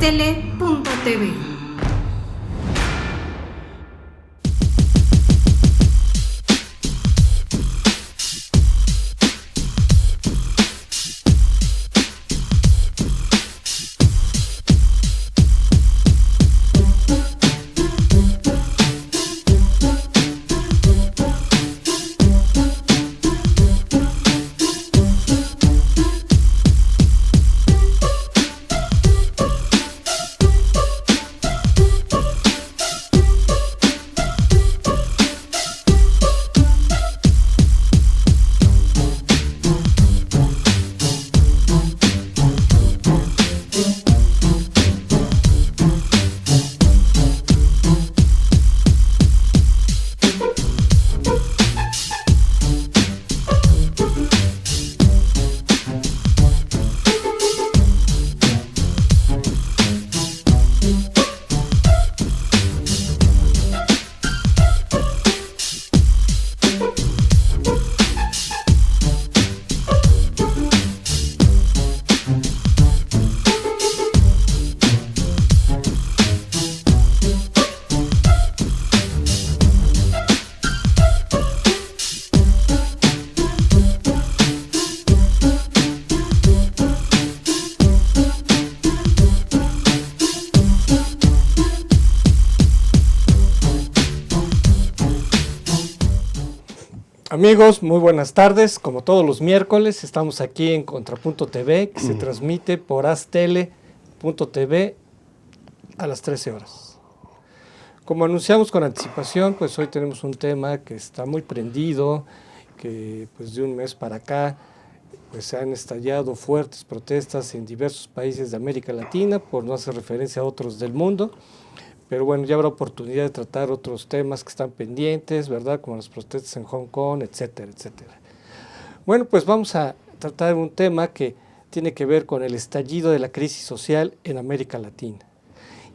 porastele.tv. Amigos, muy buenas tardes. Como todos los miércoles, estamos aquí en Contrapunto TV, que se transmite por porastele.tv a las 13 horas. Como anunciamos con anticipación, pues hoy tenemos un tema que está muy prendido, que pues de un mes para acá pues se han estallado fuertes protestas en diversos países de América Latina, por no hacer referencia a otros del mundo. Pero bueno, ya habrá oportunidad de tratar otros temas que están pendientes, ¿verdad? Como las protestas en Hong Kong, etcétera, etcétera. Bueno, pues vamos a tratar un tema que tiene que ver con el estallido de la crisis social en América Latina.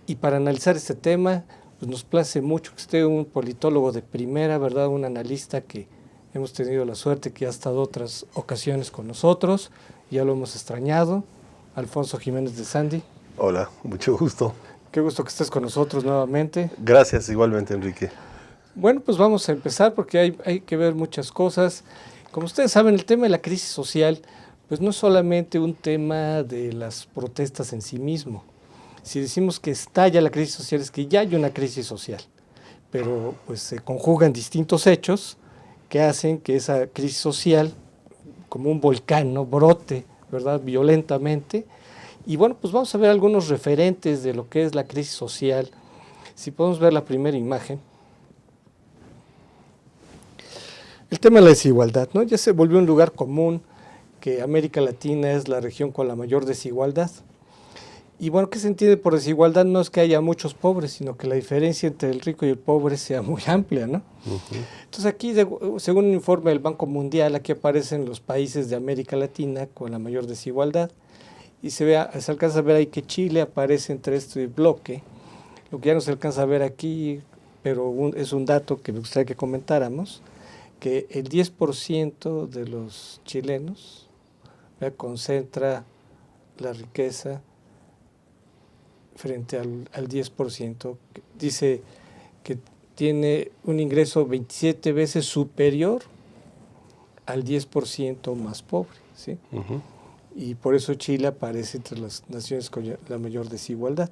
Y para analizar este tema, pues nos place mucho que esté un politólogo de primera, ¿verdad? Un analista que hemos tenido la suerte que ha estado otras ocasiones con nosotros, ya lo hemos extrañado, Alfonso Jiménez de Sandy. Hola, mucho gusto. Qué gusto que estés con nosotros nuevamente. Gracias, igualmente, Enrique. Bueno, pues vamos a empezar porque hay que ver muchas cosas. Como ustedes saben, el tema de la crisis social, pues no es solamente un tema de las protestas en sí mismo. Si decimos que estalla la crisis social, es que ya hay una crisis social, pero pues se conjugan distintos hechos que hacen que esa crisis social, como un volcán, ¿no?, brote, ¿verdad?, violentamente. Y bueno, pues vamos a ver algunos referentes de lo que es la crisis social. Si podemos ver la primera imagen. El tema de la desigualdad, ¿no? Ya se volvió un lugar común que América Latina es la región con la mayor desigualdad. Y bueno, ¿qué se entiende por desigualdad? No es que haya muchos pobres, sino que la diferencia entre el rico y el pobre sea muy amplia, ¿no? Entonces aquí, según un informe del Banco Mundial, aquí aparecen los países de América Latina con la mayor desigualdad. Y se alcanza a ver ahí que Chile aparece entre este bloque, lo que ya no se alcanza a ver aquí, pero es un dato que me gustaría que comentáramos, que el 10% de los chilenos concentra la riqueza frente al 10%, dice que tiene un ingreso 27 veces superior al 10% más pobre, ¿sí? Y por eso Chile aparece entre las naciones con la mayor desigualdad.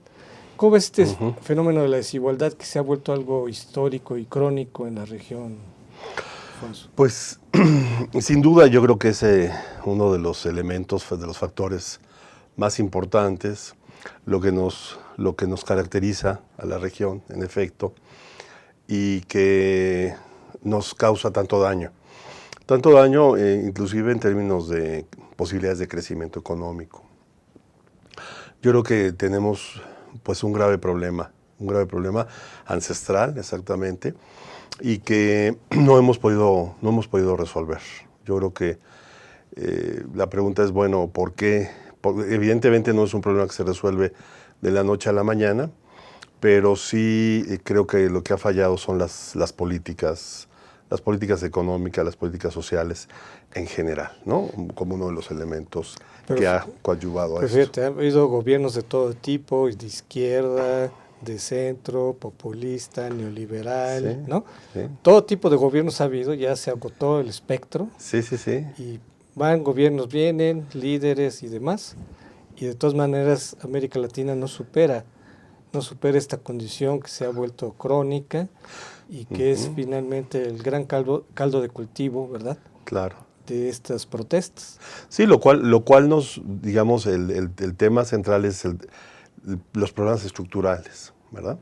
¿Cómo ves este fenómeno de la desigualdad que se ha vuelto algo histórico y crónico en la región, Alfonso? Pues, sin duda, yo creo que es uno de los elementos, de los factores más importantes, lo que nos caracteriza a la región, en efecto, y que nos causa tanto daño. Tanto daño, inclusive en términos de posibilidades de crecimiento económico. Yo creo que tenemos pues un grave problema ancestral, exactamente, y que no hemos podido resolver. Yo creo que la pregunta es, bueno, ¿por qué? Evidentemente no es un problema que se resuelve de la noche a la mañana, pero sí creo que lo que ha fallado son las políticas las políticas económicas, las políticas sociales en general, ¿no? Como uno de los elementos que ha coadyuvado a Pues esto. fíjate, ha habido gobiernos de todo tipo, de izquierda, de centro, populista, neoliberal, Sí, ¿no? sí, Todo tipo de gobiernos ha habido, ya se agotó el espectro sí, sí, sí. y van gobiernos, vienen, líderes y demás. Y de todas maneras América Latina no supera esta condición que se ha vuelto crónica y que es Ujú, finalmente el gran caldo de cultivo, ¿verdad?, claro. de estas protestas. Sí, lo cual nos, digamos, el tema central es los problemas estructurales, ¿verdad?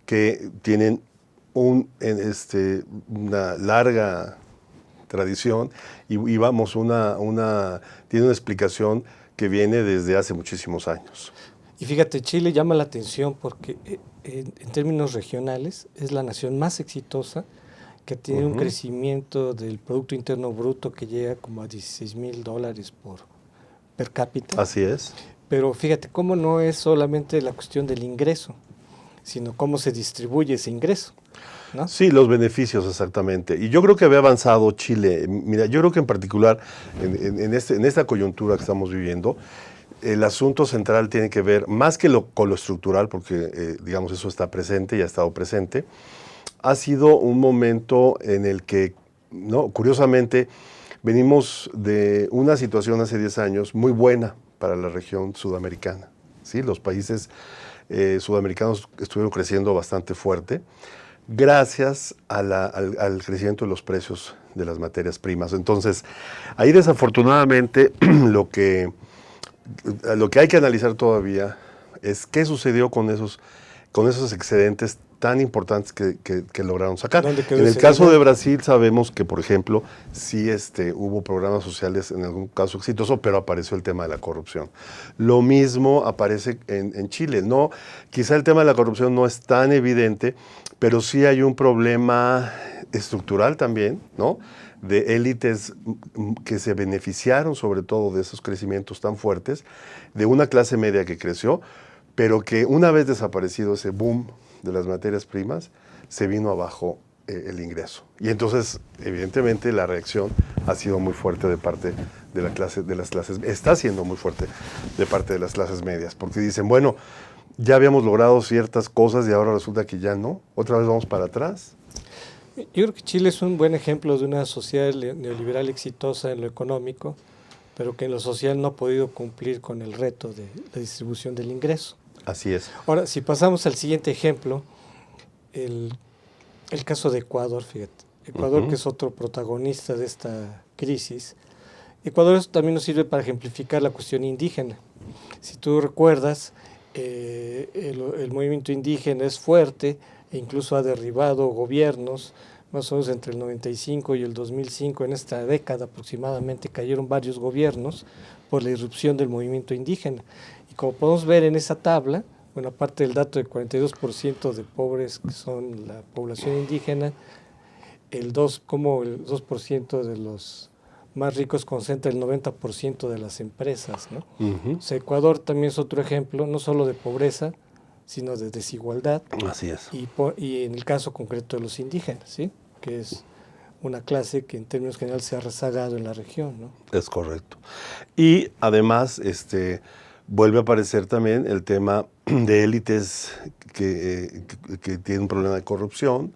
Que tienen una larga tradición y vamos, tiene una explicación que viene desde hace muchísimos años. Y fíjate, Chile llama la atención porque en términos regionales es la nación más exitosa, que tiene un Ujú, crecimiento del Producto Interno Bruto que llega como a $16,000 per cápita. así es. Pero fíjate cómo no es solamente la cuestión del ingreso, sino cómo se distribuye ese ingreso, ¿no? Sí, los beneficios exactamente. Y yo creo que había avanzado Chile. Mira, yo creo que en particular en esta coyuntura que estamos viviendo, el asunto central tiene que ver más que con lo estructural, porque digamos eso está presente y ha estado presente. Ha sido un momento en el que, ¿no? Curiosamente, venimos de una situación hace 10 años muy buena para la región sudamericana, ¿sí? Los países sudamericanos estuvieron creciendo bastante fuerte gracias al crecimiento de los precios de las materias primas. Entonces, ahí desafortunadamente lo que hay que analizar todavía es qué sucedió con esos excedentes tan importantes que lograron sacar. ¿Dónde quedó En el ese caso de dinero? Brasil sabemos que, por ejemplo, sí hubo programas sociales en algún caso exitoso, pero apareció el tema de la corrupción. Lo mismo aparece en Chile. No, quizá el tema de la corrupción no es tan evidente, pero sí hay un problema estructural también, ¿no? De élites que se beneficiaron sobre todo de esos crecimientos tan fuertes, de una clase media que creció, pero que una vez desaparecido ese boom de las materias primas, se vino abajo el ingreso. Y entonces, evidentemente, la reacción ha sido muy fuerte de parte de las clases, está siendo muy fuerte de parte de las clases medias, porque dicen, bueno, ya habíamos logrado ciertas cosas y ahora resulta que ya no, otra vez vamos para atrás. Yo creo que Chile es un buen ejemplo de una sociedad neoliberal exitosa en lo económico, pero que en lo social no ha podido cumplir con el reto de la distribución del ingreso. Así es. Ahora, si pasamos al siguiente ejemplo, el, el caso de Ecuador, fíjate. Ecuador, que Uh-huh. es otro protagonista de esta crisis. Ecuador también nos sirve para ejemplificar la cuestión indígena. Si tú recuerdas, el movimiento indígena es fuerte e incluso ha derribado gobiernos, más o menos entre el 95 y el 2005, en esta década aproximadamente, cayeron varios gobiernos por la irrupción del movimiento indígena. Y como podemos ver en esa tabla, bueno, aparte del dato de 42% de pobres que son la población indígena, como el 2% de los más ricos concentra el 90% de las empresas, ¿no? Uh-huh. O sea, Ecuador también es otro ejemplo, no solo de pobreza, sino de desigualdad, Así es. y en el caso concreto de los indígenas, ¿sí?, que es una clase que en términos generales se ha rezagado en la región, ¿no? Es correcto. Y además, vuelve a aparecer también el tema de élites que tienen un problema de corrupción.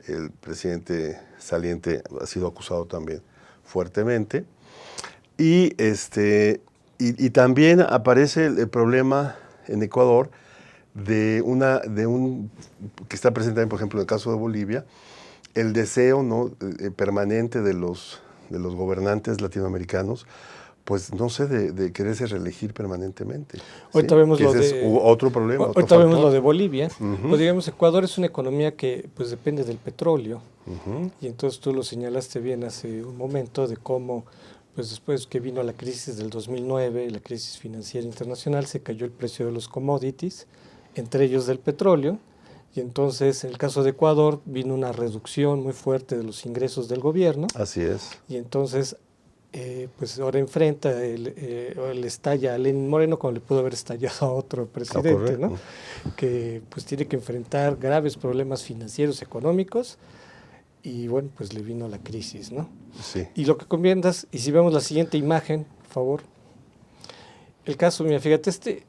El presidente saliente ha sido acusado también fuertemente. Y también aparece el problema en Ecuador que está presente también, por ejemplo, en el caso de Bolivia, el deseo, ¿no?, permanente de los gobernantes latinoamericanos, pues no sé, de quererse reelegir permanentemente. ¿Sí? Ahorita vemos Que lo ese es de otro problema, otro ahorita vemos lo factor. de Bolivia. Uh-huh. Pues digamos, Ecuador es una economía que pues depende del petróleo. Uh-huh. Y entonces tú lo señalaste bien hace un momento de cómo, pues después que vino la crisis del 2009, la crisis financiera internacional, se cayó el precio de los commodities, entre ellos del petróleo, y entonces en el caso de Ecuador vino una reducción muy fuerte de los ingresos del gobierno, Así es. y entonces pues ahora enfrenta, le estalla a Lenín Moreno como le pudo haber estallado a otro presidente, ¿no?, que pues tiene que enfrentar graves problemas financieros, económicos, y bueno, pues le vino la crisis, ¿no? Sí. Y lo que comentas, y si vemos la siguiente imagen, por favor. El caso, mira, fíjate,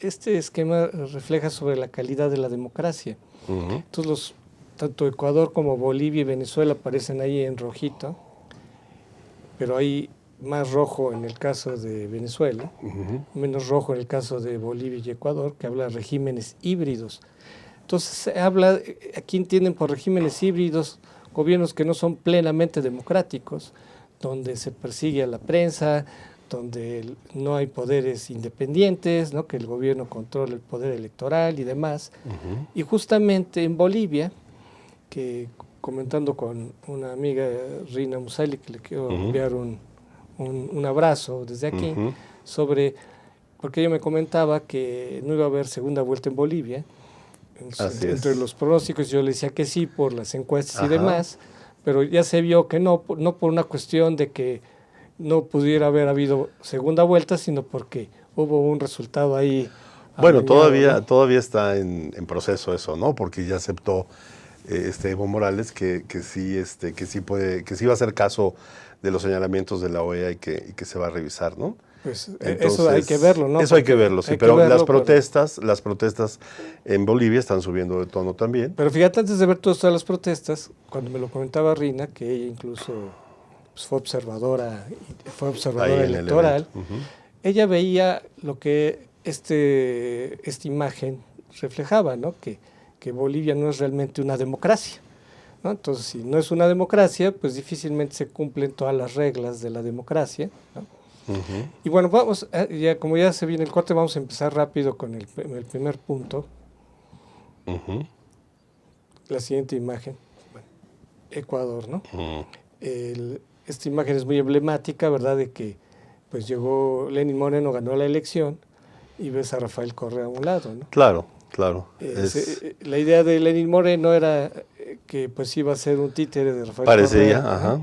este esquema refleja sobre la calidad de la democracia. Entonces, tanto Ecuador como Bolivia y Venezuela aparecen ahí en rojito, pero hay más rojo en el caso de Venezuela, menos rojo en el caso de Bolivia y Ecuador, que habla de regímenes híbridos. Entonces, se habla, aquí entienden por regímenes híbridos gobiernos que no son plenamente democráticos, donde se persigue a la prensa, donde no hay poderes independientes, ¿no? Que el gobierno controla el poder electoral y demás. Y justamente en Bolivia, que comentando con una amiga, Rina Musali, que le quiero enviar un abrazo desde aquí, porque ella me comentaba que no iba a haber segunda vuelta en Bolivia. Entre los pronósticos yo le decía que sí por las encuestas y demás, pero ya se vio que no por una cuestión de que no pudiera haber habido segunda vuelta, sino porque hubo un resultado ahí. Bueno, amañado, ¿no? todavía está en proceso eso, ¿no? Porque ya aceptó Evo Morales que sí va a hacer caso de los señalamientos de la OEA y que se va a revisar, ¿no? Pues eso hay que verlo, ¿no? Eso hay que verlo, sí, pero las protestas en Bolivia están subiendo de tono también. Pero fíjate, antes de ver todas las protestas, cuando me lo comentaba Rina, que ella incluso pues, fue observadora electoral, ella veía lo que esta imagen reflejaba, ¿no? Que Bolivia no es realmente una democracia, ¿no? Entonces, si no es una democracia, pues difícilmente se cumplen todas las reglas de la democracia, ¿no? Y bueno, vamos, como ya se viene el corte, vamos a empezar rápido con el primer punto. La siguiente imagen. Bueno, Ecuador, ¿no? Esta imagen es muy emblemática, ¿verdad? De que pues llegó Lenín Moreno, ganó la elección y ves a Rafael Correa a un lado, ¿no? Claro. La idea de Lenín Moreno era que pues iba a ser un títere de Rafael Correa,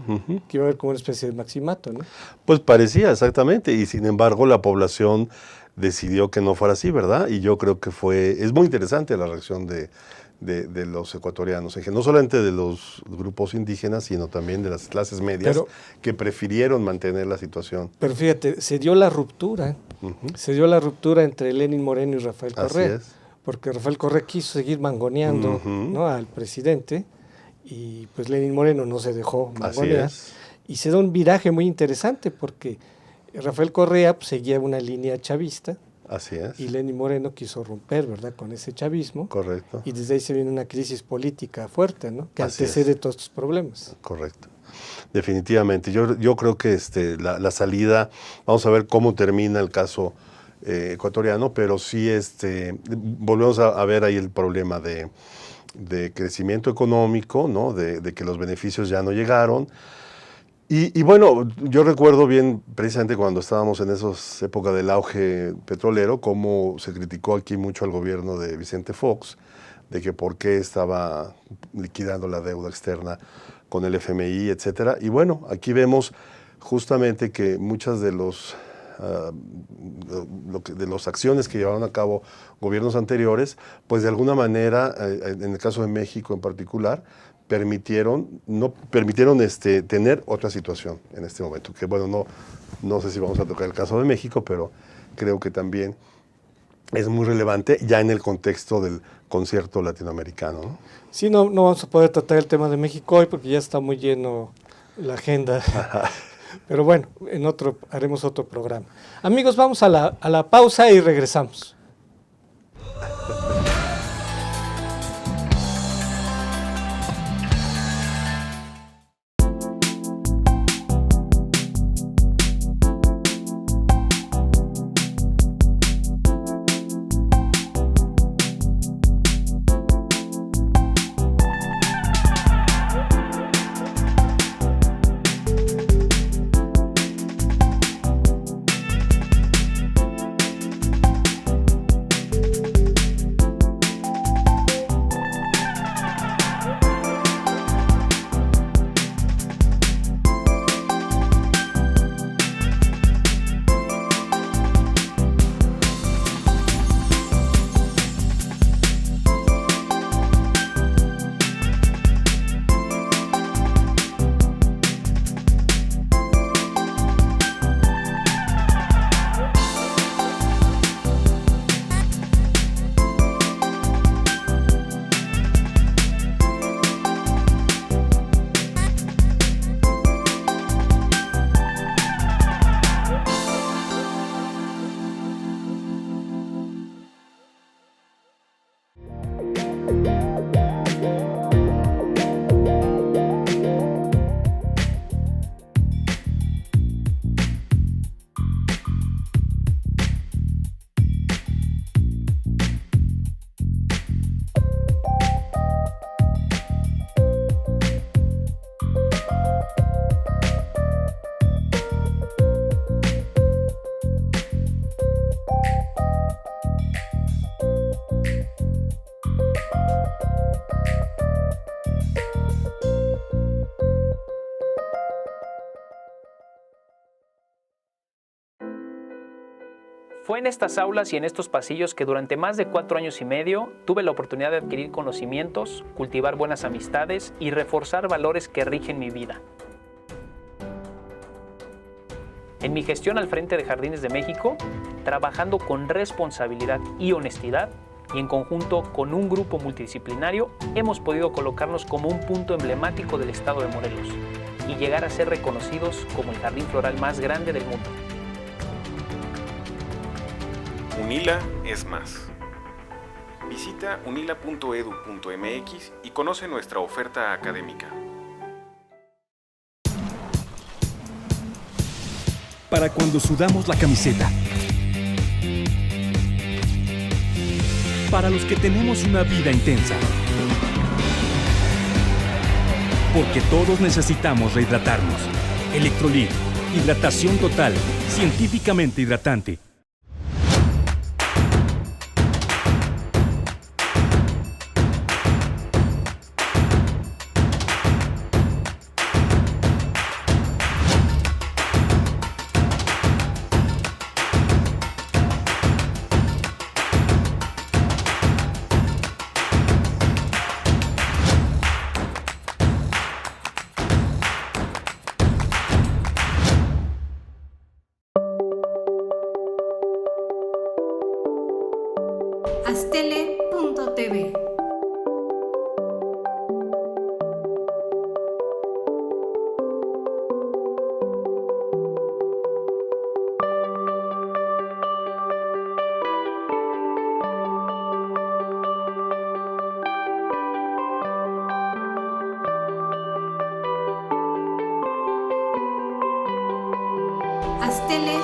que iba a haber como una especie de maximato, ¿no? Pues parecía, exactamente, y sin embargo la población decidió que no fuera así, ¿verdad? Y yo creo que es muy interesante la reacción de los ecuatorianos, no solamente de los grupos indígenas, sino también de las clases medias que prefirieron mantener la situación. Pero fíjate, se dio la ruptura entre Lenín Moreno y Rafael Correa. Así es. Porque Rafael Correa quiso seguir mangoneando, ¿no? al presidente, y pues Lenín Moreno no se dejó mangonear. Y se da un viraje muy interesante porque Rafael Correa pues, seguía una línea chavista. Así es. Y Lenín Moreno quiso romper, ¿verdad?, con ese chavismo. Correcto. Y desde ahí se viene una crisis política fuerte, ¿no?, que antecede todos estos problemas. Correcto. Definitivamente. Yo creo que la salida, vamos a ver cómo termina el caso ecuatoriano, pero sí volvemos a ver ahí el problema de crecimiento económico, ¿no? De que los beneficios ya no llegaron. Y bueno, yo recuerdo bien precisamente cuando estábamos en esas épocas del auge petrolero, cómo se criticó aquí mucho al gobierno de Vicente Fox, de que por qué estaba liquidando la deuda externa con el FMI, etcétera. Y bueno, aquí vemos justamente que muchas de las acciones que llevaron a cabo gobiernos anteriores, pues de alguna manera, en el caso de México en particular, permitieron tener otra situación en este momento. Que bueno, no sé si vamos a tocar el caso de México, pero creo que también es muy relevante ya en el contexto del concierto latinoamericano, ¿no? Sí, no vamos a poder tratar el tema de México hoy porque ya está muy lleno la agenda. Pero bueno, haremos otro programa. Amigos, vamos a la pausa y regresamos. Fue en estas aulas y en estos pasillos que durante más de 4 años y medio tuve la oportunidad de adquirir conocimientos, cultivar buenas amistades y reforzar valores que rigen mi vida. En mi gestión al frente de Jardines de México, trabajando con responsabilidad y honestidad, y en conjunto con un grupo multidisciplinario, hemos podido colocarnos como un punto emblemático del estado de Morelos y llegar a ser reconocidos como el jardín floral más grande del mundo. UNILA es más. Visita unila.edu.mx y conoce nuestra oferta académica. Para cuando sudamos la camiseta. Para los que tenemos una vida intensa. Porque todos necesitamos rehidratarnos. Electrolit, hidratación total, científicamente hidratante. Astele.tv. Astele.tv.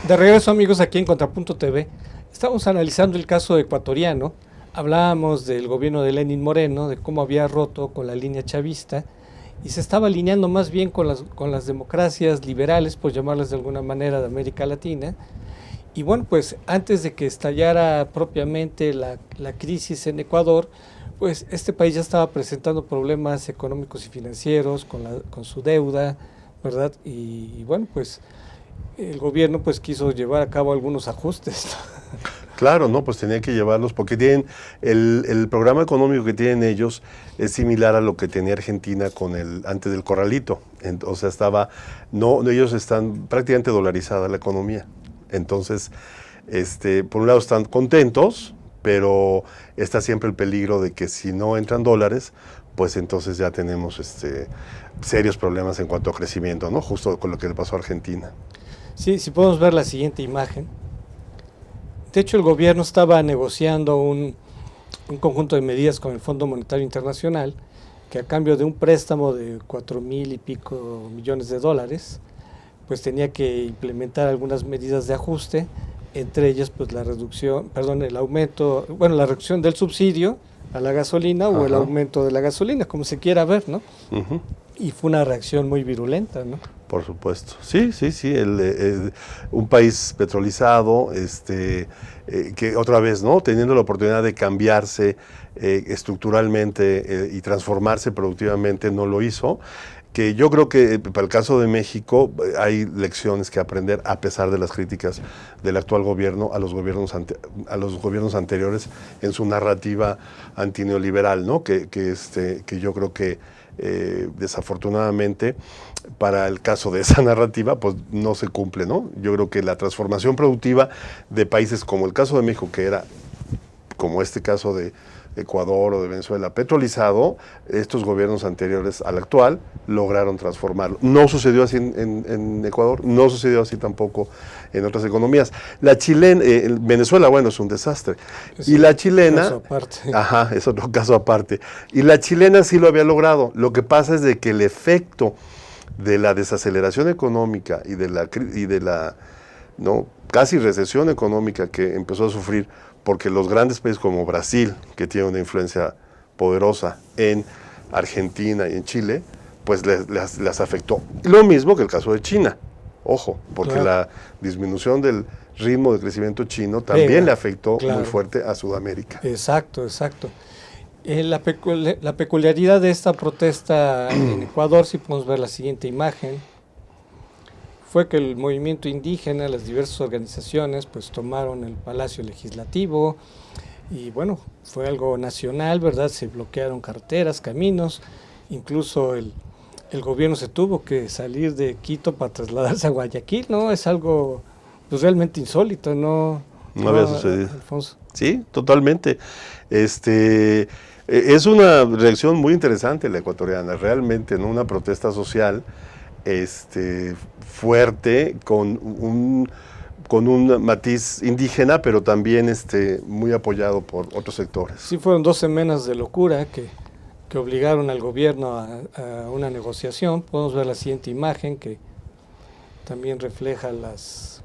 De regreso, amigos, aquí en Contrapunto TV, estamos analizando el caso ecuatoriano. Hablábamos del gobierno de Lenín Moreno, de cómo había roto con la línea chavista y se estaba alineando más bien con las democracias liberales, por llamarlas de alguna manera, de América Latina. Y bueno, pues antes de que estallara propiamente la crisis en Ecuador, pues este país ya estaba presentando problemas económicos y financieros con su deuda, ¿verdad? Y bueno, pues el gobierno pues quiso llevar a cabo algunos ajustes. Claro, no, pues tenía que llevarlos porque tienen el programa económico que tienen ellos es similar a lo que tenía Argentina con antes del corralito. O sea, ellos están prácticamente dolarizada la economía. Entonces, por un lado están contentos, pero está siempre el peligro de que si no entran dólares, pues entonces ya tenemos serios problemas en cuanto a crecimiento, ¿no? Justo con lo que le pasó a Argentina. Sí, si podemos ver la siguiente imagen. De hecho, el gobierno estaba negociando un conjunto de medidas con el Fondo Monetario Internacional, que a cambio de un préstamo de 4,000 y pico millones de dólares, pues tenía que implementar algunas medidas de ajuste, entre ellas pues la reducción del subsidio a la gasolina. Ajá. O el aumento de la gasolina, como se quiera ver, ¿no? Uh-huh. Y fue una reacción muy virulenta, ¿no? Por supuesto. Sí. Un país petrolizado, que otra vez, ¿no? Teniendo la oportunidad de cambiarse estructuralmente y transformarse productivamente, no lo hizo. Que yo creo que para el caso de México hay lecciones que aprender a pesar de las críticas del actual gobierno a los gobiernos anteriores en su narrativa antineoliberal, ¿no? Que yo creo que desafortunadamente para el caso de esa narrativa pues no se cumple, ¿no? Yo creo que la transformación productiva de países como el caso de México, que era como este caso de Ecuador o de Venezuela petrolizado, estos gobiernos anteriores al actual lograron transformarlo. No sucedió así en Ecuador, no sucedió así tampoco en otras economías. La chilena, Venezuela, bueno, es un desastre. Sí, y la chilena, caso aparte. Ajá, es otro caso aparte. Y la chilena sí lo había logrado. Lo que pasa es de que el efecto de la desaceleración económica y de la ¿no? casi recesión económica que empezó a sufrir, porque los grandes países como Brasil, que tiene una influencia poderosa en Argentina y en Chile, pues las afectó. Lo mismo que el caso de China, Ojo, porque Claro. la disminución del ritmo de crecimiento chino también le afectó claro. muy fuerte a Sudamérica. Exacto, exacto. La peculiaridad de esta protesta en Ecuador, si podemos ver la siguiente imagen, fue que el movimiento indígena, las diversas organizaciones, pues tomaron el Palacio Legislativo y bueno, fue algo nacional, ¿verdad? Se bloquearon carreteras, caminos, incluso el gobierno se tuvo que salir de Quito para trasladarse a Guayaquil, ¿no? Es algo pues, realmente insólito, ¿no? No había sucedido. Alfonso. Sí, totalmente. Es una reacción muy interesante la ecuatoriana, realmente, ¿no? Una protesta social fuerte, con un matiz indígena, pero también muy apoyado por otros sectores. Sí, fueron 2 semanas de locura que obligaron al gobierno a una negociación. Podemos ver la siguiente imagen que también refleja las...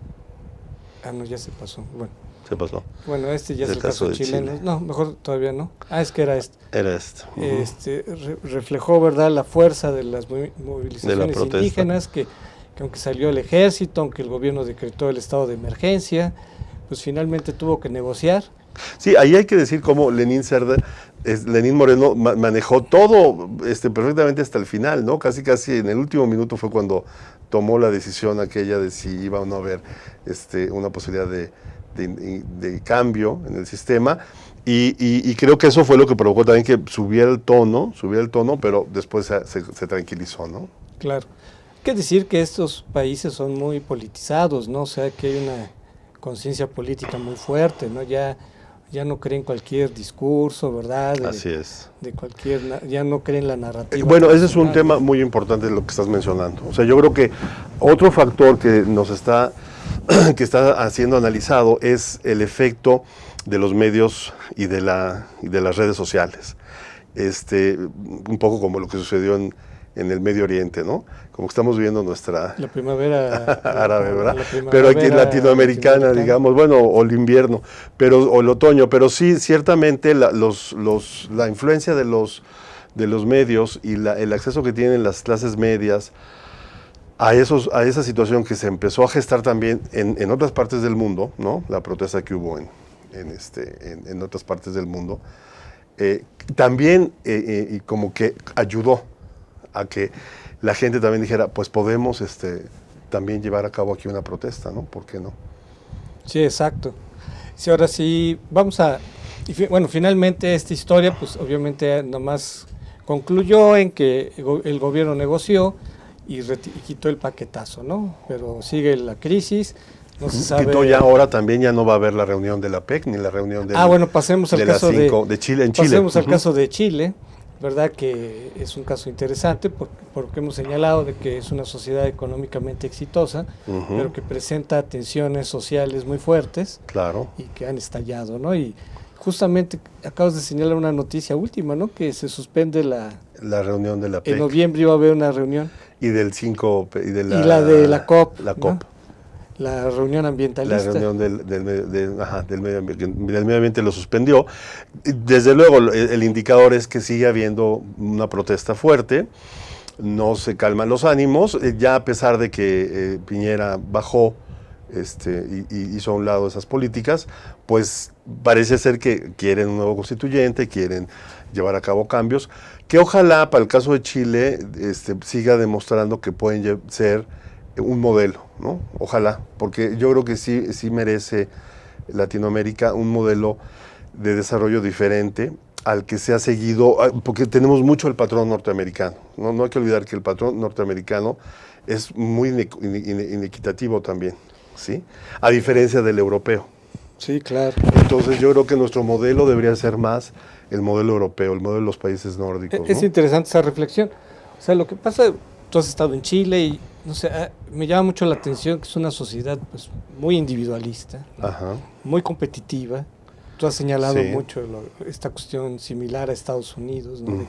Ah, no, ya se pasó. Se pasó. Bueno, ya Es es el el caso caso de chileno. Chile. No, mejor todavía no. Ah, es que era este. Era esto. Reflejó, ¿verdad?, la fuerza de las movilizaciones protesta. indígenas, que aunque salió el ejército, aunque el gobierno decretó el estado de emergencia, pues finalmente tuvo que negociar. Sí, ahí hay que decir cómo Lenín Moreno manejó todo perfectamente hasta el final, ¿no? Casi en el último minuto fue cuando tomó la decisión aquella de si iba o no a haber una posibilidad de cambio en el sistema, y creo que eso fue lo que provocó también que subiera el tono, pero después se tranquilizó, ¿no? Claro. Hay que decir que estos países son muy politizados, ¿no? O sea, que hay una conciencia política muy fuerte, ¿no? Ya no creen cualquier discurso, ¿verdad? Así es. Ya no creen la narrativa. Bueno, ese es un nacional. tema muy importante lo que estás mencionando. O sea, yo creo que otro factor que que está siendo analizado es el efecto de los medios y de las redes sociales. Un poco como lo que sucedió en el Medio Oriente, ¿no? Como que estamos viviendo La primavera árabe, ¿verdad? la primavera Pero aquí latinoamericana, digamos, bueno, o el invierno, o el otoño, pero sí, ciertamente la influencia de los medios y el acceso que tienen las clases medias a esa situación que se empezó a gestar también en otras partes del mundo, ¿no? La protesta que hubo en otras partes del mundo, también y como que ayudó a que la gente también dijera, pues podemos también llevar a cabo aquí una protesta, ¿no? ¿Por qué no? Sí, exacto. Sí, ahora sí, finalmente esta historia, pues obviamente nomás concluyó en que el gobierno negoció y quitó el paquetazo, ¿no? Pero sigue la crisis, no se sabe... Quitó ya ahora también, ya no va a haber la reunión de la PEC, ni la reunión pasemos al caso de Chile, en Chile. Pasemos al caso de Chile, ¿verdad? Que es un caso interesante porque hemos señalado de que es una sociedad económicamente exitosa, pero que presenta tensiones sociales muy fuertes. Claro. Y que han estallado, ¿no? Y justamente acabas de señalar una noticia última, ¿no? Que se suspende la reunión de la PEC. En noviembre iba a haber una reunión. Y del 5 y de la de la COP. La COP. ¿No? La reunión ambientalista. La reunión del medio ambiente lo suspendió. Desde luego, el indicador es que sigue habiendo una protesta fuerte, no se calman los ánimos, ya a pesar de que Piñera bajó y hizo a un lado esas políticas, pues parece ser que quieren un nuevo constituyente, quieren llevar a cabo cambios, que ojalá para el caso de Chile siga demostrando que pueden ser un modelo, ¿no? Ojalá, porque yo creo que sí merece Latinoamérica un modelo de desarrollo diferente al que se ha seguido, porque tenemos mucho el patrón norteamericano, ¿no? No hay que olvidar que el patrón norteamericano es muy inequitativo también, ¿sí? A diferencia del europeo. Sí, claro. Entonces yo creo que nuestro modelo debería ser más el modelo europeo, el modelo de los países nórdicos, Es ¿no? interesante esa reflexión. O sea, lo que pasa, tú has estado en Chile y no sé, me llama mucho la atención que es una sociedad pues muy individualista, ¿no? Ajá. Muy competitiva. Tú has señalado Sí. mucho esta cuestión similar a Estados Unidos, ¿no?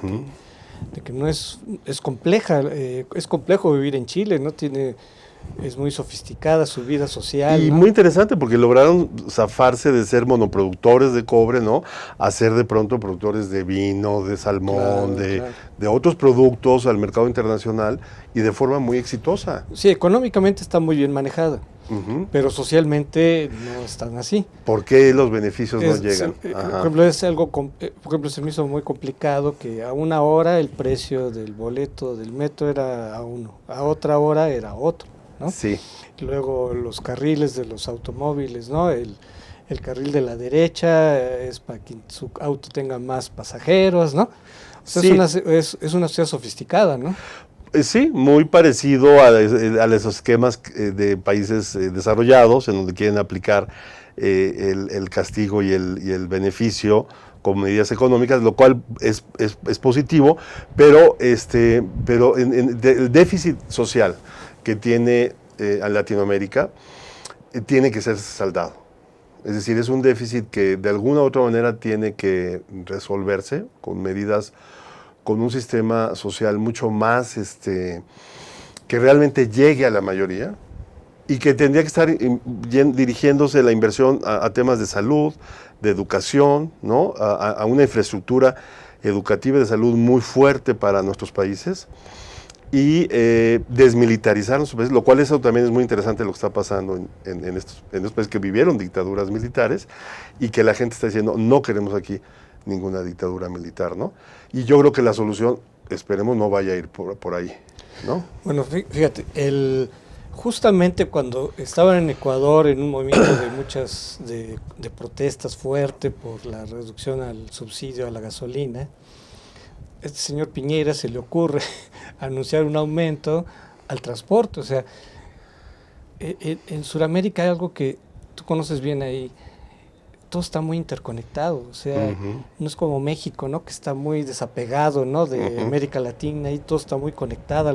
De que no es compleja, es complejo vivir en Chile, ¿no? Tiene es muy sofisticada su vida social. Y ¿no? muy interesante porque lograron zafarse de ser monoproductores de cobre, ¿no? A ser de pronto productores de vino, de salmón, Claro. de otros productos al mercado internacional y de forma muy exitosa. Sí, económicamente está muy bien manejada, Ujú. pero socialmente no están así. ¿Por qué los beneficios no llegan? Por Ajá. ejemplo, es algo, por ejemplo, se me hizo muy complicado que a una hora el precio del boleto del metro era a uno, a otra hora era otro, ¿no? Sí, Luego los carriles de los automóviles, ¿no? El carril de la derecha es para que su auto tenga más pasajeros, ¿no? O sea, Sí. es una sociedad sofisticada, ¿no? Sí, muy parecido a los esquemas de países desarrollados en donde quieren aplicar el castigo y el beneficio con medidas económicas, lo cual es positivo, pero el déficit social que tiene a Latinoamérica tiene que ser saldado. Es decir, es un déficit que de alguna u otra manera tiene que resolverse con medidas, con un sistema social mucho más que realmente llegue a la mayoría y que tendría que estar dirigiéndose la inversión a temas de salud, de educación, ¿no? A una infraestructura educativa y de salud muy fuerte para nuestros países y desmilitarizar nuestros países, lo cual eso también es muy interesante lo que está pasando en estos países que vivieron dictaduras militares y que la gente está diciendo no queremos aquí ninguna dictadura militar, ¿no? Y yo creo que la solución, esperemos, no vaya a ir por ahí, ¿no? Bueno, fíjate, justamente cuando estaban en Ecuador en un movimiento de protestas fuerte por la reducción al subsidio a la gasolina, este señor Piñera se le ocurre anunciar un aumento al transporte. O sea, en Sudamérica hay algo que tú conoces bien ahí. Todo está muy interconectado, o sea, no es como México, ¿no? Que está muy desapegado, ¿no? De América Latina y todo está muy conectado.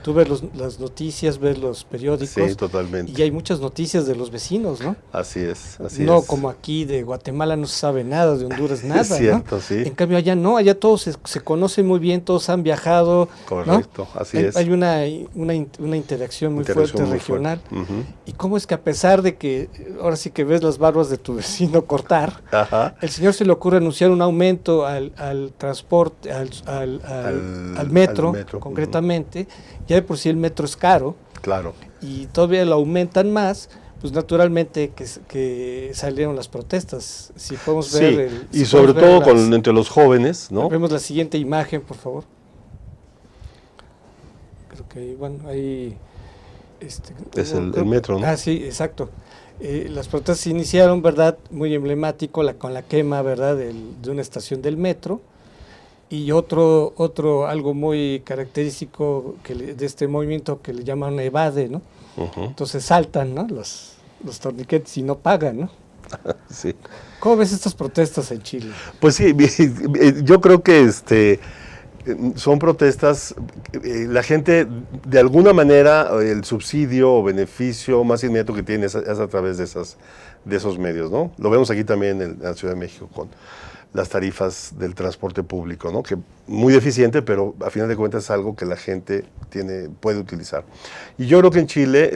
Tú ves las noticias, ves los periódicos. Sí, totalmente. Y hay muchas noticias de los vecinos, ¿no? Así es. No como aquí de Guatemala no se sabe nada, de Honduras nada, Es cierto, ¿no? sí. En cambio allá no, allá todos se conocen muy bien, todos han viajado. Correcto, ¿no? así es. Hay una interacción muy fuerte regional. Ujú. Y cómo es que a pesar de que ahora sí que ves las barbas de tu vecino cortar, Ajá. el señor se le ocurre anunciar un aumento al transporte, al metro, concretamente. Ya de por sí el metro es caro. Claro. Y todavía lo aumentan más, pues naturalmente que salieron las protestas. Si podemos ver y sobre todo entre los jóvenes, ¿no? Vemos la siguiente imagen, por favor. Creo que bueno, ahí es el metro, ¿no? Ah, sí, exacto. Las protestas se iniciaron, ¿verdad? Muy emblemático con la quema, ¿verdad? De una estación del metro. Y otro algo muy característico de este movimiento que le llaman evade, ¿no? Entonces saltan, ¿no? Los torniquetes y no pagan, ¿no? Sí. ¿Cómo ves estas protestas en Chile? Pues sí, yo creo que son protestas, la gente de alguna manera el subsidio o beneficio más inmediato que tiene es a través de esos medios, ¿no? Lo vemos aquí también en la Ciudad de México con las tarifas del transporte público, ¿no? Que muy deficiente, pero a final de cuentas es algo que la gente puede utilizar. Y yo creo que en Chile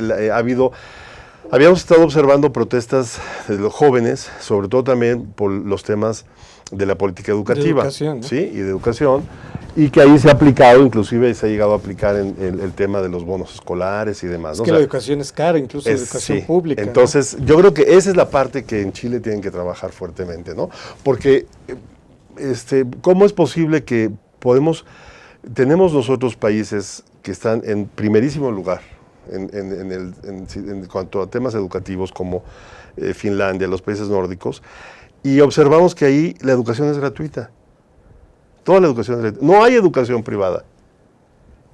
habíamos estado observando protestas de los jóvenes, sobre todo también por los temas de la política educativa, de educación, ¿no? ¿sí? Y de educación, y que ahí se ha aplicado, inclusive se ha llegado a aplicar en el tema de los bonos escolares y demás. Es ¿no? que la educación es cara, incluso la educación pública. Entonces, ¿no? Yo creo que esa es la parte que en Chile tienen que trabajar fuertemente, ¿no? Porque, ¿cómo es posible que tenemos nosotros países que están en primerísimo lugar en cuanto a temas educativos como Finlandia, los países nórdicos, y observamos que ahí la educación es gratuita. Toda la educación es gratuita. No hay educación privada.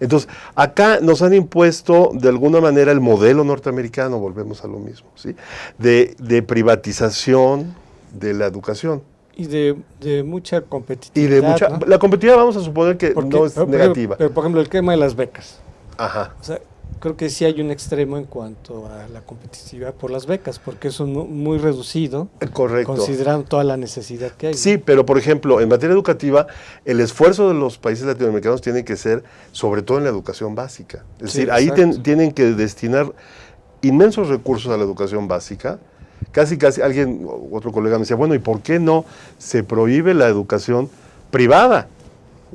Entonces, acá nos han impuesto de alguna manera el modelo norteamericano, volvemos a lo mismo, ¿sí? De privatización de la educación. Y de mucha competitividad. La competitividad vamos a suponer que no es negativa. Pero, por ejemplo, el tema de las becas. Ajá. O sea, creo que sí hay un extremo en cuanto a la competitividad por las becas, porque eso es muy reducido, Correcto. considerando toda la necesidad que hay. Sí, pero por ejemplo, en materia educativa, el esfuerzo de los países latinoamericanos tiene que ser sobre todo en la educación básica. Es Sí, decir, ahí exacto. tienen que destinar inmensos recursos a la educación básica. Casi alguien, otro colega me decía, bueno, ¿y por qué no se prohíbe la educación privada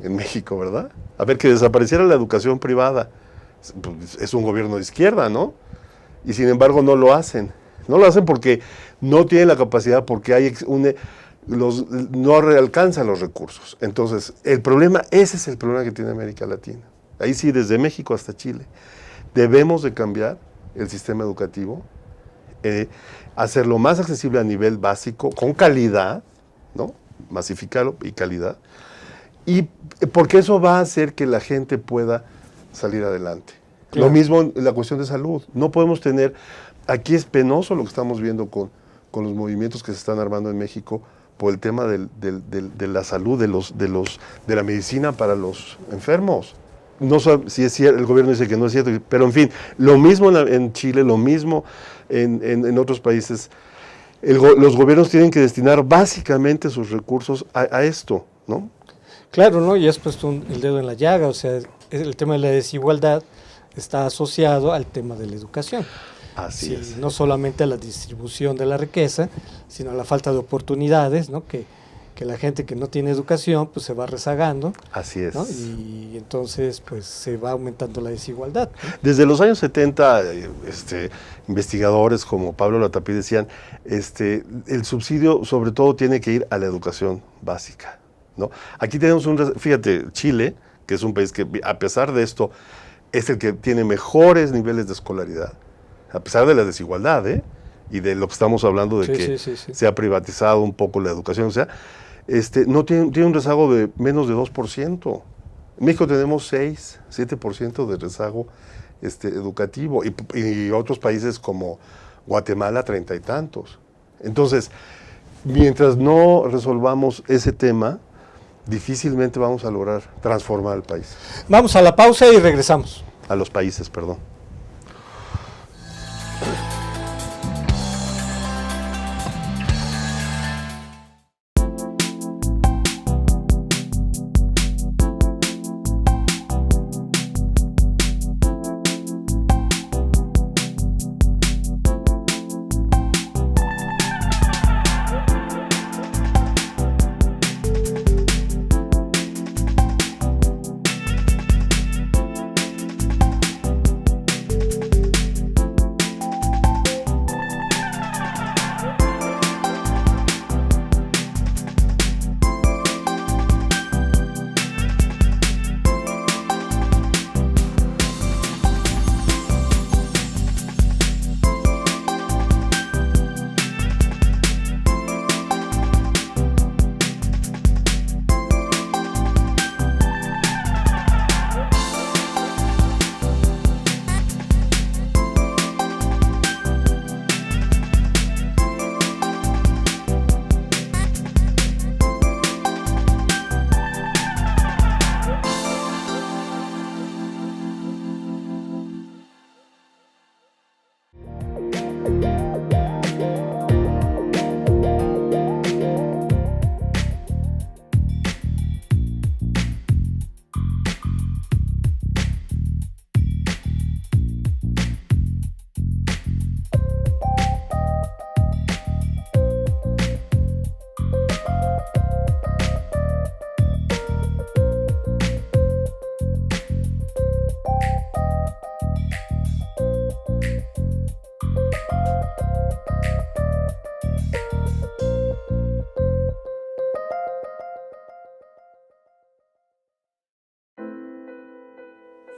en México, verdad? A ver, que desapareciera la educación privada. Es un gobierno de izquierda, ¿no? Y sin embargo no lo hacen. No lo hacen porque no tienen la capacidad, porque hay no alcanzan los recursos. Entonces, ese es el problema que tiene América Latina. Ahí sí, desde México hasta Chile. Debemos de cambiar el sistema educativo, hacerlo más accesible a nivel básico, con calidad, ¿no? Masificarlo y calidad. Y porque eso va a hacer que la gente pueda salir adelante. Claro. Lo mismo en la cuestión de salud. No podemos tener, aquí es penoso lo que estamos viendo con los movimientos que se están armando en México por el tema de la salud, de la medicina para los enfermos. No sé si es cierto, el gobierno dice que no es cierto, pero en fin, lo mismo en Chile, lo mismo en otros países. Los gobiernos tienen que destinar básicamente sus recursos a esto, ¿no? Claro, ¿no? Y has puesto el dedo en la llaga, o sea, el tema de la desigualdad está asociado al tema de la educación. Así Sí, es. no solamente a la distribución de la riqueza, sino a la falta de oportunidades, ¿no? Que la gente que no tiene educación pues se va rezagando, Así es. ¿no? Y entonces pues se va aumentando la desigualdad, ¿no? Desde los años 70, investigadores como Pablo Latapí decían, el subsidio sobre todo tiene que ir a la educación básica, ¿no? Aquí tenemos fíjate, Chile, que es un país que a pesar de esto es el que tiene mejores niveles de escolaridad, a pesar de la desigualdad, y de lo que estamos hablando de Sí, que sí. se ha privatizado un poco la educación, o sea, no tiene un rezago de menos de 2%. En México tenemos 7% de rezago educativo y otros países como Guatemala 30 y tantos. Entonces, mientras no resolvamos ese tema, difícilmente vamos a lograr transformar al país, Vamos a la pausa y regresamos. a los países, perdón.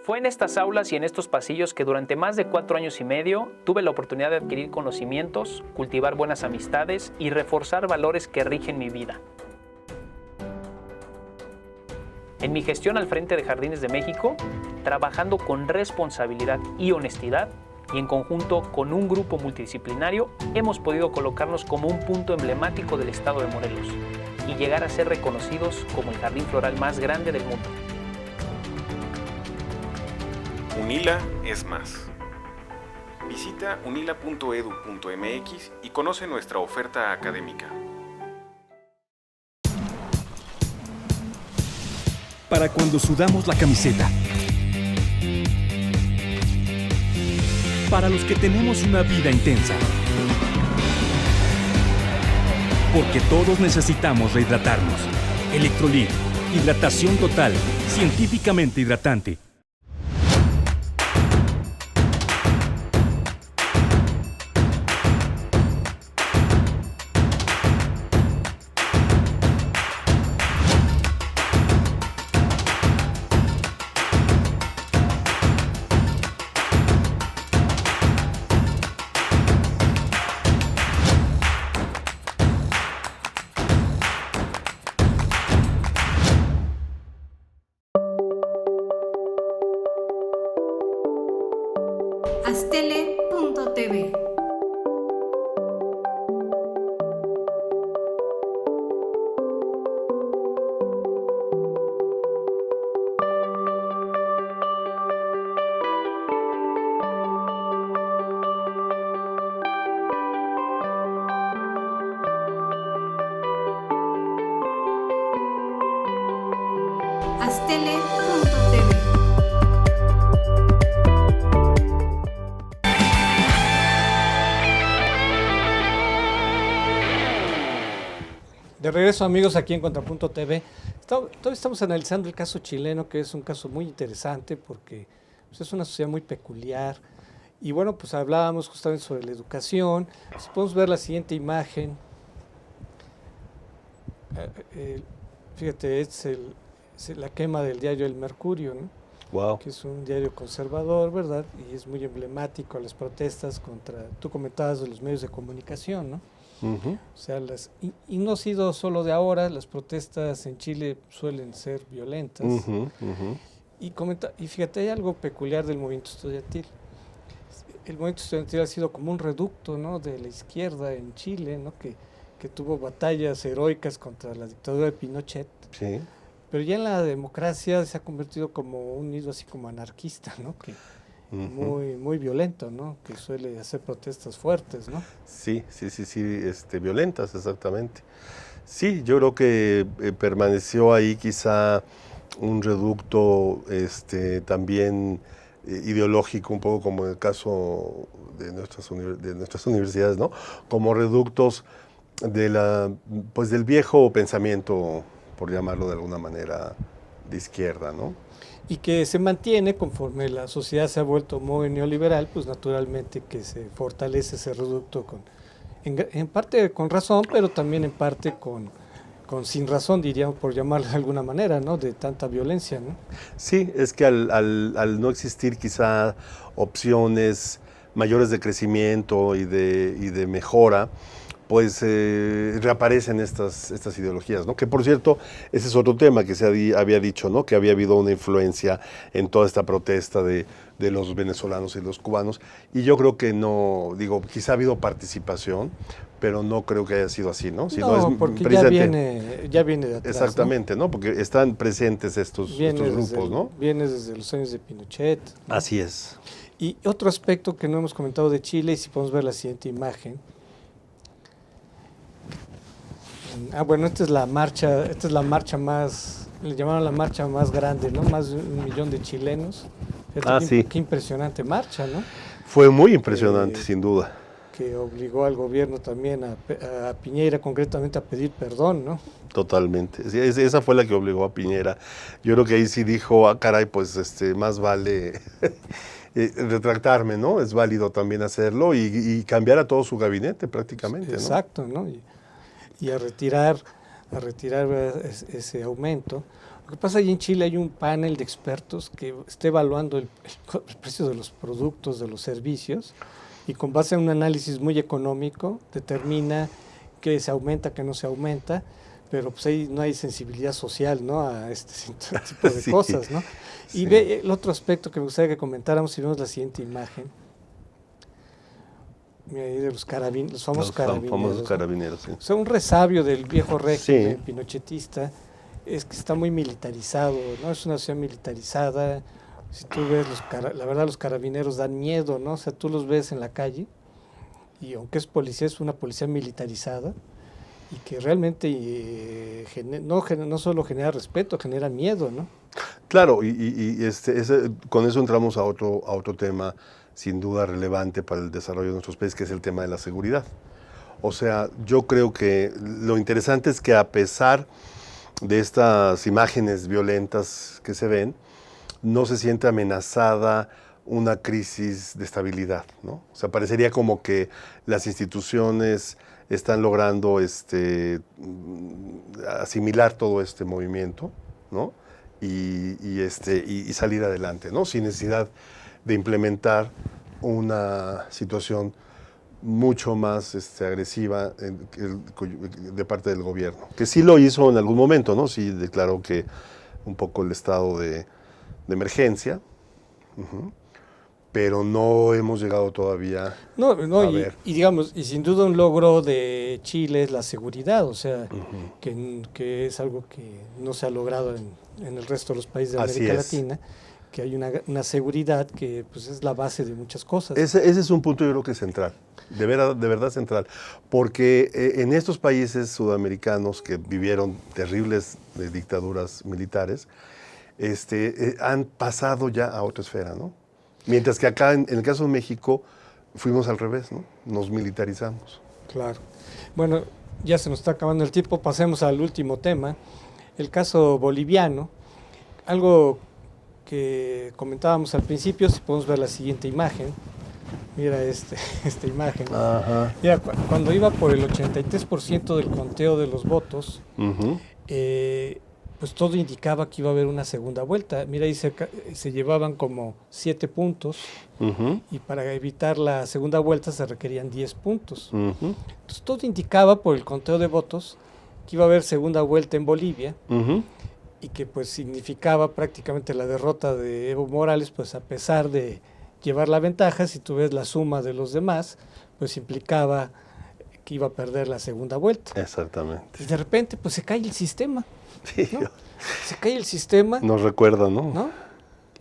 Fue en estas aulas y en estos pasillos que durante más de 4 años y medio tuve la oportunidad de adquirir conocimientos, cultivar buenas amistades y reforzar valores que rigen mi vida. En mi gestión al frente de Jardines de México, trabajando con responsabilidad y honestidad, y en conjunto con un grupo multidisciplinario, hemos podido colocarnos como un punto emblemático del estado de Morelos y llegar a ser reconocidos como el jardín floral más grande del mundo. UNILA es más. Visita unila.edu.mx y conoce nuestra oferta académica. Para cuando sudamos la camiseta. Para los que tenemos una vida intensa. Porque todos necesitamos rehidratarnos. Electrolit, hidratación total, científicamente hidratante. Astele.tv. Astele.tv. De regreso, amigos, aquí en Contrapunto TV. Todavía estamos analizando el caso chileno, que es un caso muy interesante porque pues, es una sociedad muy peculiar. Y bueno, pues hablábamos justamente sobre la educación. Si podemos ver la siguiente imagen. Fíjate, es la quema del diario El Mercurio, ¿no? Wow. Que es un diario conservador, ¿verdad? Y es muy emblemático a las protestas contra, tú comentabas, de los medios de comunicación, ¿no? Ujú. O sea, y no ha sido solo de ahora, las protestas en Chile suelen ser violentas. Ujú, ujú. Y fíjate, hay algo peculiar del movimiento estudiantil. El movimiento estudiantil ha sido como un reducto, ¿no?, de la izquierda en Chile, ¿no?, que tuvo batallas heroicas contra la dictadura de Pinochet. Sí. Pero ya en la democracia se ha convertido como un nido así como anarquista, ¿no?, que Ujú. muy violento, ¿no?, que suele hacer protestas fuertes, ¿no? Sí, violentas, exactamente. Sí, yo creo que permaneció ahí quizá un reducto también ideológico, un poco como en el caso de nuestras universidades, ¿no? Como reductos pues del viejo pensamiento, por llamarlo de alguna manera, de izquierda, ¿no? Y que se mantiene conforme la sociedad se ha vuelto muy neoliberal, pues naturalmente que se fortalece ese reducto en parte con razón, pero también en parte con sin razón, diríamos, por llamarlo de alguna manera, ¿no?, de tanta violencia, ¿no? Sí, es que al no existir quizá opciones mayores de crecimiento y de mejora, pues reaparecen estas ideologías, ¿no? Que por cierto, ese es otro tema que había dicho, ¿no? Que había habido una influencia en toda esta protesta de los venezolanos y los cubanos, y yo creo que no, digo, quizá ha habido participación, pero no creo que haya sido así, ¿no? No, porque ya viene de atrás, exactamente, ¿no? Porque están presentes estos grupos, ¿no? Viene desde los años de Pinochet, ¿no? Así es. Y otro aspecto que no hemos comentado de Chile, y si podemos ver la siguiente imagen. Bueno, esta es la marcha más, le llamaron la marcha más grande, ¿no? Más de 1 millón de chilenos. Fíjate, Sí. Qué impresionante marcha, ¿no? Fue muy impresionante, sin duda. Que obligó al gobierno también a Piñera concretamente a pedir perdón, ¿no? Totalmente. Sí, esa fue la que obligó a Piñera. Yo creo que ahí sí dijo, caray, pues más vale retractarme, ¿no? Es válido también hacerlo y cambiar a todo su gabinete prácticamente, ¿no? Exacto, ¿no? Y a retirar ese aumento. Lo que pasa ahí en Chile hay un panel de expertos que está evaluando el precio de los productos, de los servicios, y con base en un análisis muy económico determina qué se aumenta, qué no se aumenta, pero pues ahí no hay sensibilidad social, ¿no?, a este tipo de Sí, cosas, ¿no? Y sí. ve el otro aspecto que me gustaría que comentáramos, si vemos la siguiente imagen. Mira, ahí de los famosos carabineros. Famosos ¿no? carabineros, sí. O sea, un resabio del viejo régimen Sí. pinochetista es que está muy militarizado, ¿no? Es una sociedad militarizada, Si tú ves, la verdad los carabineros dan miedo, ¿no? O sea, tú los ves en la calle y aunque es policía, es una policía militarizada y que realmente no solo genera respeto, genera miedo, ¿no? Claro, con eso entramos a otro tema sin duda relevante para el desarrollo de nuestros países, que es el tema de la seguridad. O sea, yo creo que lo interesante es que a pesar de estas imágenes violentas que se ven, no se siente amenazada una crisis de estabilidad, ¿no? O sea, parecería como que las instituciones están logrando asimilar todo este movimiento, ¿no? Y salir adelante, ¿no? Sin necesidad de implementar una situación mucho más agresiva de parte del gobierno, que sí lo hizo en algún momento, ¿no? Sí declaró que un poco el estado de emergencia, pero no hemos llegado todavía a ver. Y digamos, y sin duda un logro de Chile es la seguridad, o sea, que es algo que no se ha logrado en el resto de los países de América Latina, que hay una seguridad que pues es la base de muchas cosas. Ese es un punto yo creo que central, de verdad central, porque en estos países sudamericanos que vivieron terribles dictaduras militares, han pasado ya a otra esfera, ¿no? Mientras que acá, en el caso de México, fuimos al revés, ¿no? Nos militarizamos. Claro. Bueno, ya se nos está acabando el tiempo, pasemos al último tema, el caso boliviano, algo que comentábamos al principio, si podemos ver la siguiente imagen, mira esta imagen. Ajá. Mira, cuando iba por el 83% del conteo de los votos, pues todo indicaba que iba a haber una segunda vuelta. Mira, ahí se llevaban como 7 puntos y para evitar la segunda vuelta se requerían 10 puntos. Entonces todo indicaba por el conteo de votos que iba a haber segunda vuelta en Bolivia y que pues significaba prácticamente la derrota de Evo Morales, pues a pesar de llevar la ventaja, si tú ves la suma de los demás, pues implicaba que iba a perder la segunda vuelta. Exactamente. Y de repente pues se cae el sistema. Sí. ¿No? Se cae el sistema. Nos recuerda, ¿no?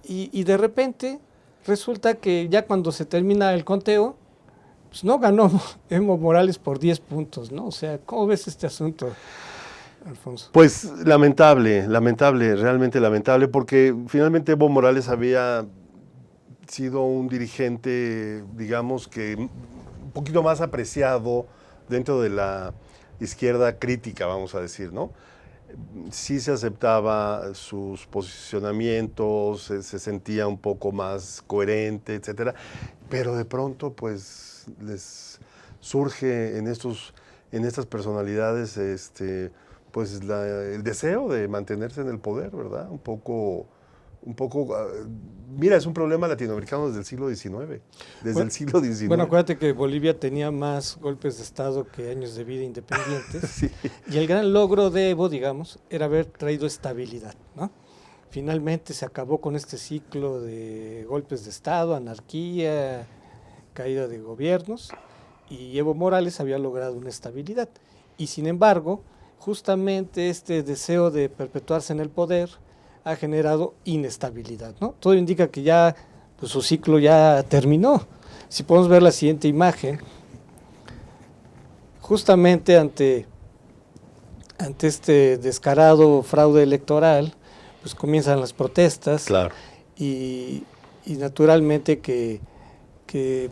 Y de repente resulta que ya cuando se termina el conteo, pues no ganó Evo Morales por 10 puntos, ¿no? O sea, ¿cómo ves este asunto, Alfonso? Pues lamentable, realmente lamentable, porque finalmente Evo Morales había sido un dirigente, digamos que un poquito más apreciado dentro de la izquierda crítica, vamos a decir, ¿no? Sí se aceptaba sus posicionamientos, se sentía un poco más coherente, etcétera, pero de pronto pues les surge en estas personalidades pues el deseo de mantenerse en el poder, ¿verdad? Un poco, mira, es un problema latinoamericano desde el siglo XIX, el siglo XIX. Bueno, acuérdate que Bolivia tenía más golpes de Estado que años de vida independientes, Sí. Y el gran logro de Evo, digamos, era haber traído estabilidad, ¿no? Finalmente se acabó con este ciclo de golpes de Estado, anarquía, caída de gobiernos, y Evo Morales había logrado una estabilidad. Y sin embargo, justamente este deseo de perpetuarse en el poder ha generado inestabilidad, ¿no? Todo indica que ya pues, su ciclo ya terminó. Si podemos ver la siguiente imagen, justamente ante este descarado fraude electoral, pues comienzan las protestas. Claro. Y naturalmente que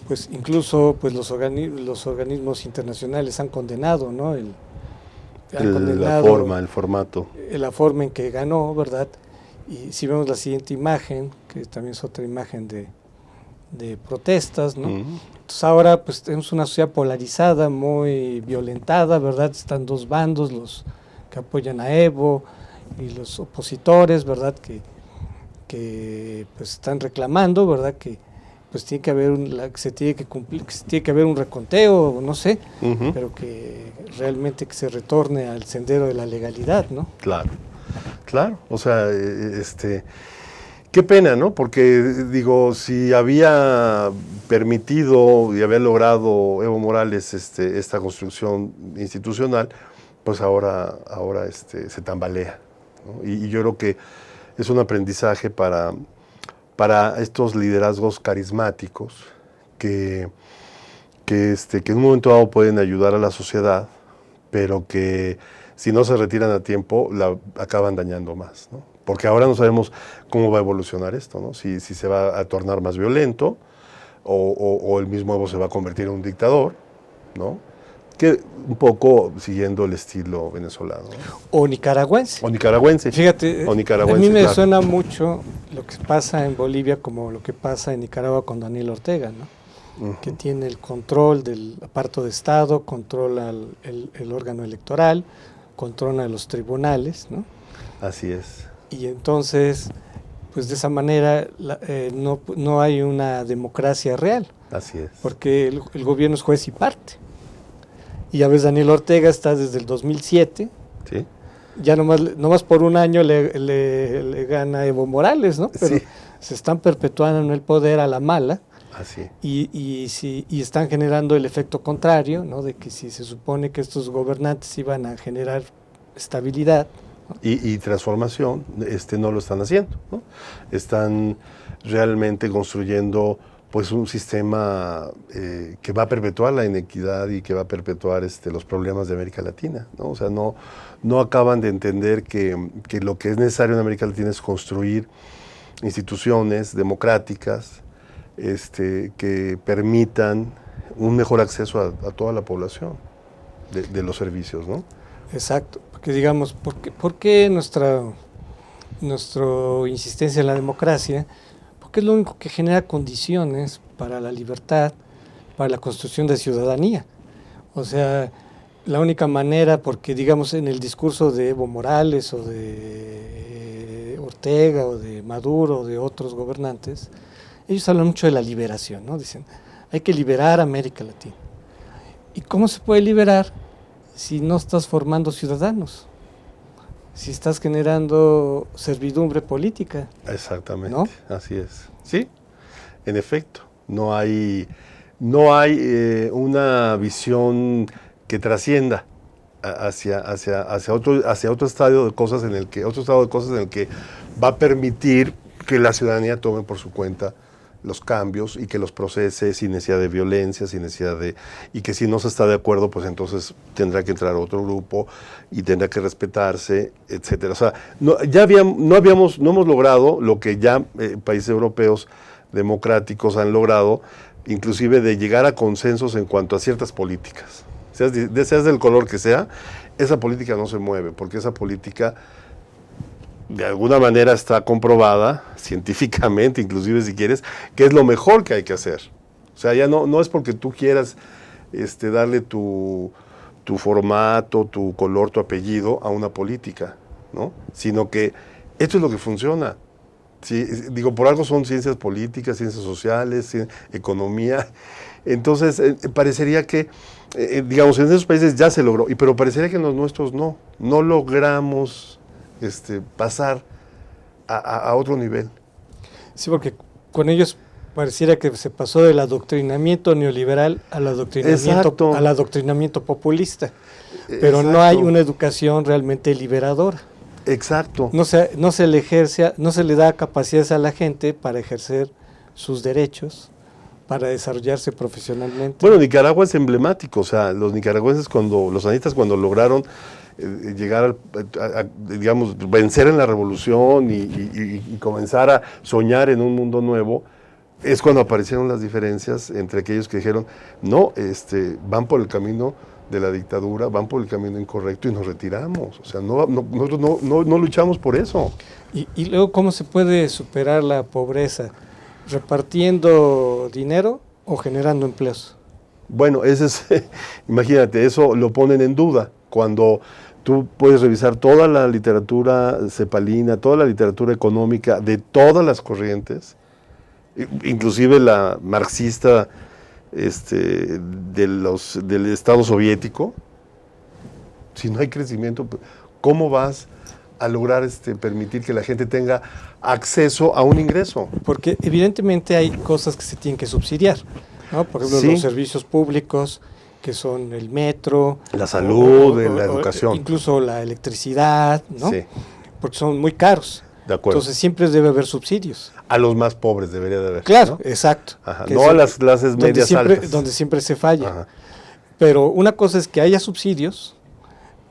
pues incluso pues los organismos internacionales han condenado, ¿no? El formato. La forma en que ganó, ¿verdad? Y si vemos la siguiente imagen, que también es otra imagen de protestas, ¿no? Entonces ahora pues tenemos una sociedad polarizada, muy violentada, ¿verdad? Están dos bandos, los que apoyan a Evo y los opositores, ¿verdad? Que pues están reclamando, ¿verdad? Que pues tiene que haber se tiene que cumplir, que tiene que haber un reconteo, no sé, pero que realmente que se retorne al sendero de la legalidad, ¿no? Claro, o sea, qué pena, ¿no? Porque, digo, si había permitido y había logrado Evo Morales esta construcción institucional, pues ahora se tambalea, ¿no? Y yo creo que es un aprendizaje para para estos liderazgos carismáticos que en un momento dado pueden ayudar a la sociedad, pero que si no se retiran a tiempo, la acaban dañando más, ¿no? Porque ahora no sabemos cómo va a evolucionar esto, ¿no? Si se va a tornar más violento o el mismo Evo se va a convertir en un dictador, ¿no? Que un poco siguiendo el estilo venezolano, ¿no? O nicaragüense. O nicaragüense. Fíjate, o nicaragüense, a mí me claro. suena mucho lo que pasa en Bolivia como lo que pasa en Nicaragua con Daniel Ortega, ¿no? Que tiene el control del aparato de Estado, controla el órgano electoral, controla los tribunales, ¿no? Así es. Y entonces, pues de esa manera no hay una democracia real, Así es. porque el gobierno es juez y parte. Y ya ves, Daniel Ortega está desde el 2007, ¿Sí? ya nomás por un año le gana Evo Morales, ¿no? Pero Sí. se están perpetuando en el poder a la mala. Así. Y están generando el efecto contrario, ¿no? De que si se supone que estos gobernantes iban a generar estabilidad, ¿no? Y transformación, no lo están haciendo, ¿no? Están realmente construyendo pues un sistema que va a perpetuar la inequidad y que va a perpetuar los problemas de América Latina, ¿no? O sea, no acaban de entender que lo que es necesario en América Latina es construir instituciones democráticas, que permitan un mejor acceso a toda la población de los servicios, ¿no? Exacto, porque digamos, ¿por qué nuestra insistencia en la democracia? Porque es lo único que genera condiciones para la libertad, para la construcción de ciudadanía. O sea, la única manera, porque digamos en el discurso de Evo Morales o de Ortega o de Maduro o de otros gobernantes, ellos hablan mucho de la liberación, ¿no? Dicen, hay que liberar a América Latina. ¿Y cómo se puede liberar si no estás formando ciudadanos? Si estás generando servidumbre política. Exactamente, ¿no? Así es. Sí, en efecto, no hay una visión que trascienda hacia otro estado de cosas en el que va a permitir que la ciudadanía tome por su cuenta los cambios y que los procese sin necesidad de violencia, y que si no se está de acuerdo, pues entonces tendrá que entrar otro grupo y tendrá que respetarse, etcétera. O sea, no hemos logrado lo que ya países europeos democráticos han logrado, inclusive de llegar a consensos en cuanto a ciertas políticas. Seas del color que sea, esa política no se mueve, porque esa política de alguna manera está comprobada, científicamente, inclusive si quieres, que es lo mejor que hay que hacer. O sea, ya no es porque tú quieras darle tu formato, tu color, tu apellido a una política, ¿no? Sino que esto es lo que funciona. ¿Sí? Digo, por algo son ciencias políticas, ciencias sociales, economía. Entonces, parecería que, digamos, en esos países ya se logró, pero parecería que en los nuestros no logramos pasar a otro nivel. Sí, porque con ellos pareciera que se pasó del adoctrinamiento neoliberal al adoctrinamiento populista, pero no hay una educación realmente liberadora. Exacto. No se le da capacidades a la gente para ejercer sus derechos, para desarrollarse profesionalmente. Bueno, Nicaragua es emblemático, o sea, los nicaragüenses los sanistas cuando lograron llegar digamos, vencer en la revolución y comenzar a soñar en un mundo nuevo, es cuando aparecieron las diferencias entre aquellos que dijeron, no, van por el camino de la dictadura, van por el camino incorrecto y nos retiramos. O sea, nosotros no luchamos por eso. Y luego, ¿cómo se puede superar la pobreza? ¿Repartiendo dinero o generando empleos? Bueno, imagínate, eso lo ponen en duda. Cuando tú puedes revisar toda la literatura cepalina, toda la literatura económica de todas las corrientes, inclusive la marxista del Estado soviético, si no hay crecimiento, ¿cómo vas a lograr permitir que la gente tenga acceso a un ingreso? Porque evidentemente hay cosas que se tienen que subsidiar, ¿no? Por ejemplo, Sí. Los servicios públicos, que son el metro, La salud, la educación. incluso la electricidad, ¿no? Sí. Porque son muy caros. De acuerdo. Entonces siempre debe haber subsidios. A los más pobres debería de haber. Claro, ¿no? exacto. Ajá, Que no es a las clases medias altas. donde siempre se falla. Ajá. Pero una cosa es que haya subsidios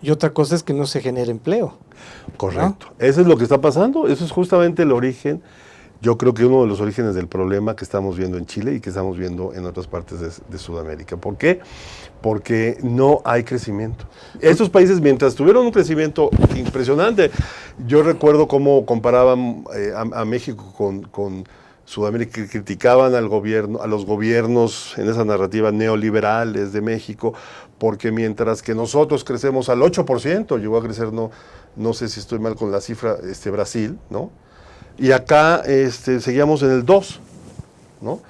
y otra cosa es que no se genere empleo. Correcto. Eso es lo que está pasando. Eso es justamente el origen. Yo creo que uno de los orígenes del problema que estamos viendo en Chile y que estamos viendo en otras partes de Sudamérica. ¿Por qué? Porque no hay crecimiento. Estos países, mientras tuvieron un crecimiento impresionante, yo recuerdo cómo comparaban a México con Sudamérica, que criticaban al gobierno, a los gobiernos en esa narrativa neoliberales de México, porque mientras que nosotros crecemos al 8%, llegó a crecer, no sé si estoy mal con la cifra, Brasil, ¿no? Y acá seguíamos en el 2, ¿no?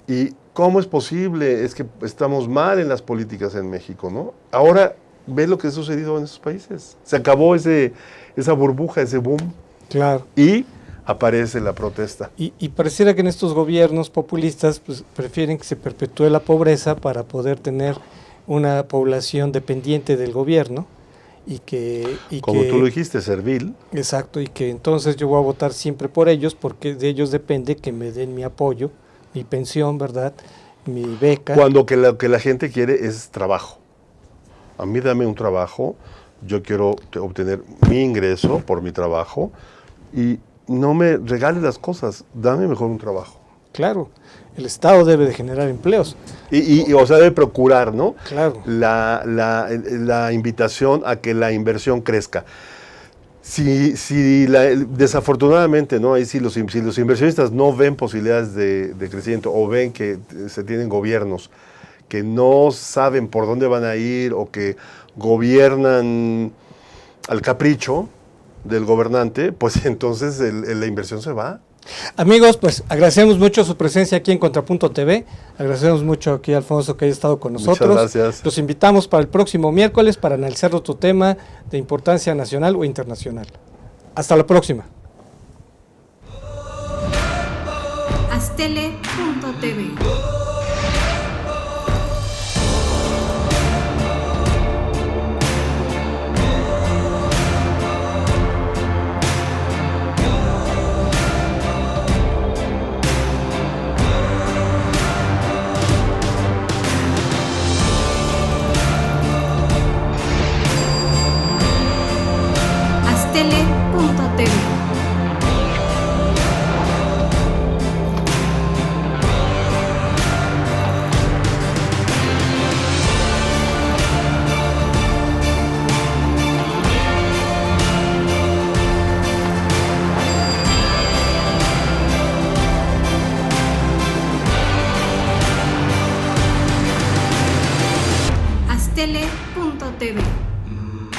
¿Y cómo es posible? Es que estamos mal en las políticas en México, ¿no? Ahora, ve lo que ha sucedido en esos países. Se acabó esa burbuja, ese boom. Claro. Y aparece la protesta. Y pareciera que en estos gobiernos populistas pues, prefieren que se perpetúe la pobreza para poder tener una población dependiente del gobierno. Como tú lo dijiste, servil. Exacto, y que entonces yo voy a votar siempre por ellos porque de ellos depende que me den mi apoyo, mi pensión, ¿verdad? Mi beca. Cuando que lo que la gente quiere es trabajo. A mí dame un trabajo, yo quiero obtener mi ingreso por mi trabajo y no me regales las cosas, dame mejor un trabajo. Claro, el Estado debe de generar empleos. O sea, debe procurar, ¿no? Claro. La invitación a que la inversión crezca. Desafortunadamente, ¿no? Ahí si los inversionistas no ven posibilidades de crecimiento o ven que se tienen gobiernos que no saben por dónde van a ir o que gobiernan al capricho del gobernante, pues entonces la inversión se va. Amigos, pues agradecemos mucho su presencia aquí en Contrapunto TV, agradecemos mucho aquí a Alfonso que haya estado con nosotros. Muchas gracias. Los invitamos para el próximo miércoles para analizar otro tema de importancia nacional o internacional. Hasta la próxima. Astele.tv